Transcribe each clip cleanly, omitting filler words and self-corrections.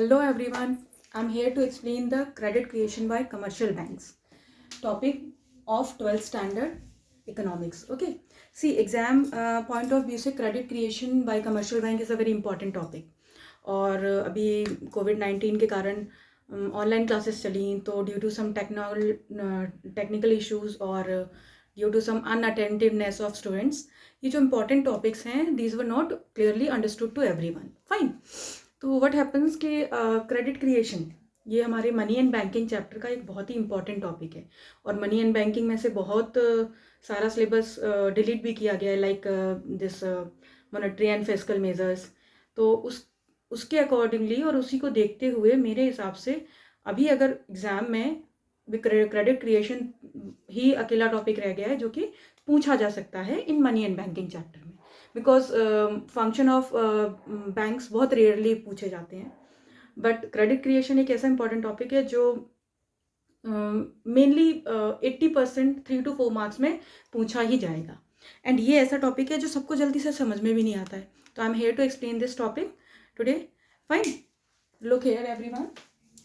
Hello everyone, I'm here to explain the credit creation by commercial banks. Topic of 12th standard economics. Okay, see exam point of view से credit creation by commercial bank is a very important topic. और अभी कोविड-19 के कारण online classes चली तो due to some technical issues और due to some inattentiveness of students ये जो इम्पोर्टेंट टॉपिक्स हैं these were not clearly understood to everyone. Fine. तो व्हाट हैपन्स कि क्रेडिट क्रिएशन ये हमारे मनी एंड बैंकिंग चैप्टर का एक बहुत ही इंपॉर्टेंट टॉपिक है और मनी एंड बैंकिंग में से बहुत सारा सिलेबस डिलीट भी किया गया है like this monetary and fiscal measures. तो उसके अकॉर्डिंगली और उसी को देखते हुए मेरे हिसाब से अभी अगर एग्ज़ाम में क्रेडिट क्रिएशन ही अकेला टॉपिक रह गया है जो कि पूछा जा सकता है in money and banking chapter में, बिकॉज फंक्शन ऑफ बैंक्स बहुत रेयरली पूछे जाते हैं. बट क्रेडिट क्रिएशन एक ऐसा इंपॉर्टेंट टॉपिक है जो मेनली 80% 3 to 4 मार्क्स में पूछा ही जाएगा. एंड ये ऐसा टॉपिक है जो सबको जल्दी से समझ में भी नहीं आता है. तो I am here to explain this topic today. Fine. Look here everyone.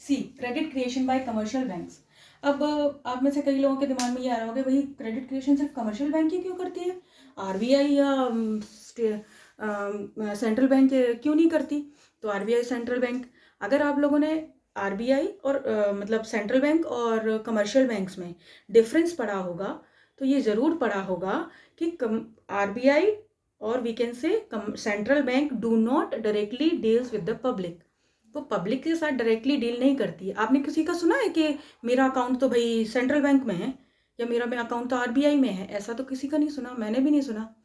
See credit creation by commercial banks. अब आप में से कई लोगों के दिमाग में ये आ रहा होगा भाई क्रेडिट क्रिएशन सिर्फ कमर्शियल बैंक ही क्यों करती है, आरबीआई या सेंट्रल बैंक क्यों नहीं करती. तो आरबीआई सेंट्रल बैंक, अगर आप लोगों ने आरबीआई और मतलब सेंट्रल बैंक और कमर्शियल बैंक्स में डिफरेंस पढ़ा होगा तो ये ज़रूर पढ़ा होगा कि आरबीआई और we can say central bank do not directly deals with the public. वो पब्लिक के साथ डायरेक्टली डील नहीं करती. आपने किसी का सुना है कि मेरा अकाउंट तो भाई सेंट्रल बैंक में है या मेरा अकाउंट तो आरबीआई में है? ऐसा तो किसी का नहीं सुना, मैंने भी नहीं सुना.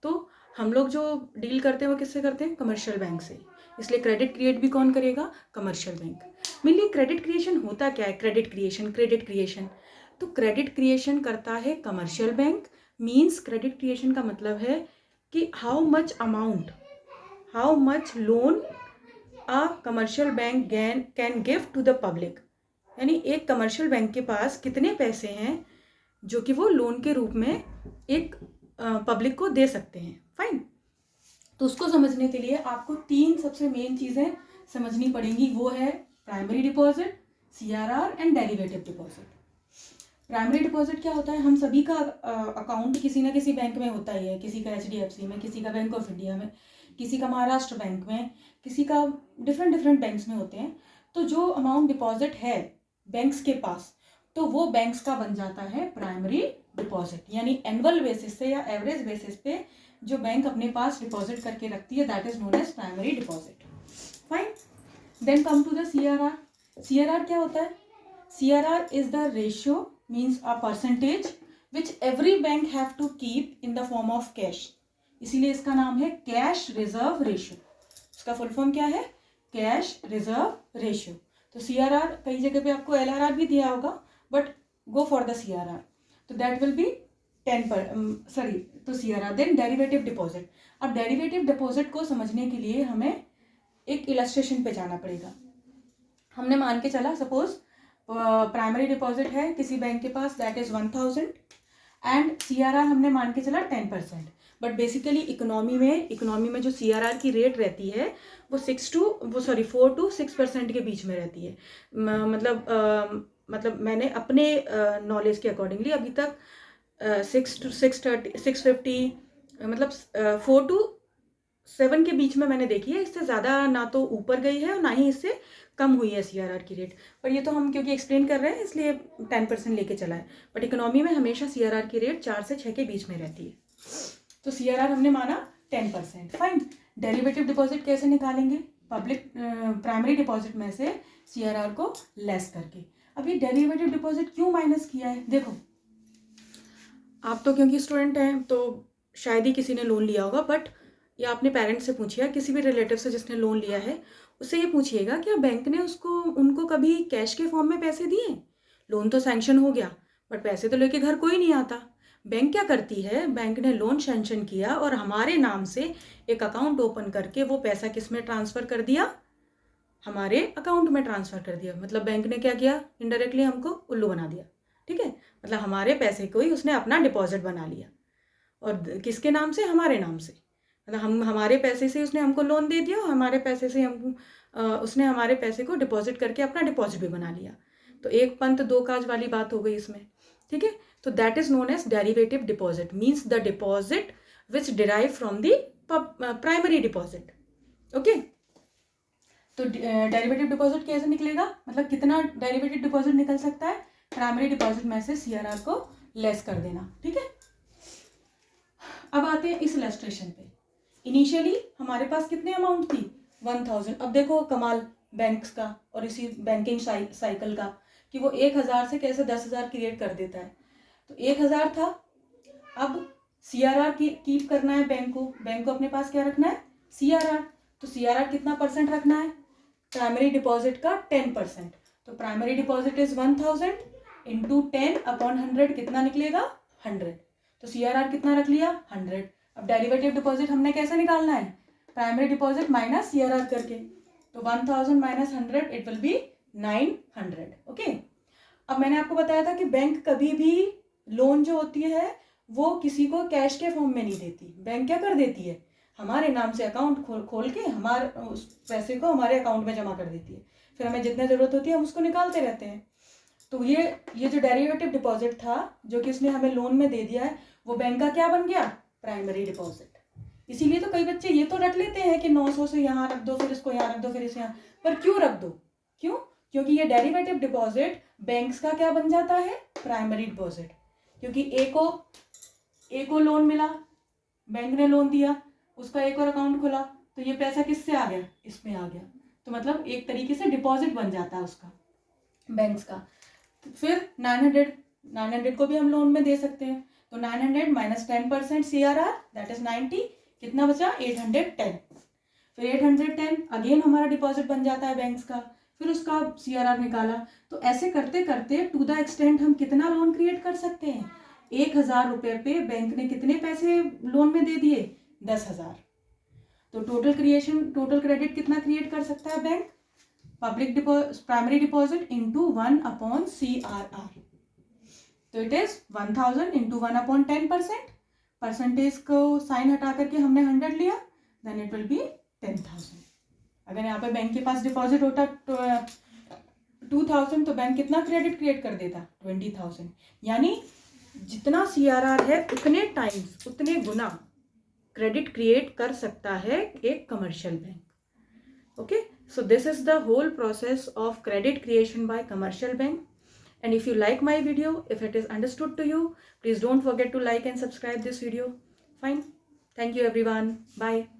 तो हम लोग जो डील करते हैं वो किससे करते हैं? कमर्शियल बैंक से. इसलिए क्रेडिट क्रिएट भी कौन करेगा? Commercial bank. Mainly credit creation होता क्या है? क्रेडिट क्रिएशन तो क्रेडिट क्रिएशन करता है commercial bank. Means credit creation का मतलब है कि how much loan a commercial bank can give to the public. यानी एक कमर्शियल बैंक के पास कितने पैसे हैं जो कि वो लोन के रूप में एक पब्लिक को दे सकते हैं. फाइन. तो उसको समझने के लिए आपको 3 सबसे मेन चीज़ें समझनी पड़ेंगी. वो है primary deposit, CRR and derivative deposit. Primary deposit क्या होता है? हम सभी का अकाउंट किसी ना किसी बैंक में होता ही है. किसी का एचडीएफसी में, किसी का बैंक ऑफ इंडिया में, किसी का महाराष्ट्र बैंक में, किसी का डिफरेंट बैंक्स में होते हैं. तो जो अमाउंट डिपॉजिट है बैंक्स के पास तो वो बैंक्स का बन जाता है प्राइमरी डिपॉजिट. यानी एनुअल बेसिस से या एवरेज बेसिस पे जो बैंक अपने पास डिपॉजिट करके रखती है that is known as primary deposit. Fine. Then come to the CRR. CRR क्या होता है? CRR is the ratio, means a percentage which every bank have to keep in the form of cash. इसीलिए इसका नाम है cash reserve ratio. इसका full form क्या है? Cash reserve ratio. तो सीआरआर कई जगह पे आपको एलआरआर भी दिया होगा but go for the CRR. तो दैट विल बी 10 तो सीआरआर. Then derivative deposit. अब डेरिवेटिव डिपॉजिट को समझने के लिए हमें एक इलस्ट्रेशन पे जाना पड़ेगा. हमने मान के चला सपोज प्राइमरी डिपॉजिट है किसी बैंक के पास दैट इज 1000 एंड सीआरआर हमने मान के चला 10%. बट बेसिकली इकोनॉमी में जो सीआरआर की रेट रहती है वो 4 to 6% के बीच में रहती है. मतलब मैंने अपने नॉलेज के अकॉर्डिंगली अभी तक 6 to 650 मतलब 4 to 7 के बीच में मैंने देखी है. इससे ज़्यादा ना तो ऊपर गई है और ना ही इससे कम हुई है सीआरआर की रेट. पर ये तो हम क्योंकि एक्सप्लेन कर रहे हैं इसलिए 10% लेके चला है. बट इकोनॉमी में हमेशा सीआरआर की रेट 4 से 6 के बीच में रहती है. तो सीआरआर हमने माना 10%. फाइन. डेरिवेटिव डिपॉजिट कैसे निकालेंगे? पब्लिक प्राइमरी डिपॉजिट में से सीआरआर को लेस करके. अब ये डेरिवेटिव डिपॉजिट क्यों माइनस किया है? देखो आप तो क्योंकि स्टूडेंट हैं तो शायद ही किसी ने लोन लिया होगा, बट या अपने पेरेंट्स से पूछिए, किसी भी रिलेटिव से जिसने लोन लिया है उससे ये पूछिएगा क्या बैंक ने उनको कभी कैश के फॉर्म में पैसे दिए? लोन तो सैंक्शन हो गया बट पैसे तो लेके घर कोई नहीं आता. बैंक क्या करती है? बैंक ने लोन सैंक्शन किया और हमारे नाम से एक अकाउंट ओपन करके वो पैसा किस में ट्रांसफ़र कर दिया? हमारे अकाउंट में ट्रांसफ़र कर दिया. मतलब बैंक ने क्या किया? इनडायरेक्टली हमको उल्लू बना दिया. ठीक है. मतलब हमारे पैसे को ही उसने अपना डिपॉजिट बना लिया और किसके नाम से? हमारे नाम से. मतलब हम हमारे पैसे से उसने हमको लोन दे दिया, हमारे पैसे से हम उसने हमारे पैसे को डिपॉजिट करके अपना डिपॉजिट भी बना लिया। तो एक पंथ दो काज वाली बात हो गई इसमें, ठीक है। तो that is known as derivative deposit, means the deposit which derive from the primary deposit. Okay, तो डेरिवेटिव डिपॉजिट कैसे निकलेगा, मतलब कितना डेरिवेटिव डिपॉजिट निकल सकता है, प्राइमरी डिपॉजिट में से CRR को लेस कर देना, ठीक है। अब आते हैं इस इलस्ट्रेशन पे। इनिशियली हमारे पास कितने अमाउंट थी, 1000। अब देखो कमाल बैंक्स का और इसी बैंकिंग साइकिल का कि वो 1000 से कैसे 10,000 क्रिएट कर देता है। तो 1000 था, अब CRR कीप करना है बैंक को अपने पास क्या रखना है, CRR। तो CRR कितना परसेंट रखना है, प्राइमरी डिपॉजिट का 10%। तो प्राइमरी डिपॉजिट इज 1000 इंटू 10/100 कितना निकलेगा, 100। तो CRR कितना रख लिया, 100। अब डेरिवेटिव डिपॉजिट हमने कैसे निकालना है, प्राइमरी डिपॉजिट माइनस CRR करके। तो 1000 minus 100 it will be 900। Okay, अब मैंने आपको बताया था कि बैंक कभी भी लोन जो होती है वो किसी को कैश के फॉर्म में नहीं देती। बैंक क्या कर देती है, हमारे नाम से अकाउंट खोल के हमारे उस पैसे को हमारे अकाउंट में जमा कर देती है, फिर हमें जितने ज़रूरत होती है हम उसको निकालते रहते हैं। तो ये जो डेरिवेटिव डिपॉजिट था जो कि उसने हमें लोन में दे दिया है, वो बैंक का क्या बन गया, प्राइमरी डिपॉजिट। इसीलिए तो कई बच्चे ये तो रख लेते हैं कि 900 से यहाँ रख दो, फिर इसको यहाँ रख दो, फिर इसे यहाँ, पर क्यों रख दो, क्यों, क्योंकि ये डेरिवेटिव डिपॉजिट बैंक्स का क्या बन जाता है, प्राइमरी डिपॉजिट। क्योंकि ए को लोन मिला, बैंक ने लोन दिया, उसका एक और अकाउंट खोला, तो ये पैसा किससे आ गया, इसमें आ गया। तो मतलब एक तरीके से डिपॉजिट बन जाता है उसका, बैंक्स का। तो फिर 900 को भी हम लोन में दे सकते हैं। तो 900 माइनस 10% CRR दैट इज 90, कितना बचा, 810। फिर 810 अगेन हमारा डिपॉजिट बन जाता है बैंक्स का, फिर उसका CRR निकाला। तो ऐसे करते करते टू द एक्सटेंट हम कितना लोन क्रिएट कर सकते हैं, 1000 रुपये पे बैंक ने कितने पैसे लोन में दे दिए, 10,000। तो टोटल क्रेडिट कितना क्रिएट कर सकता है bank, public primary deposit into 1/CRR। तो इट इज 1000 इंटू 1/10%, परसेंटेज को साइन हटा करके हमने 100 लिया, देन इट विल बी 10,000। अगर यहाँ पे बैंक के पास डिपॉजिट होता 2000 तो बैंक कितना क्रेडिट क्रिएट कर देता, 20,000। यानी जितना CRR है उतने टाइम्स, उतने गुना क्रेडिट क्रिएट कर सकता है एक commercial bank. Okay, so this is the whole process of credit creation by commercial bank. And if you like my video, if it is understood to you, please don't forget to like and subscribe this video. Fine, thank you everyone, bye.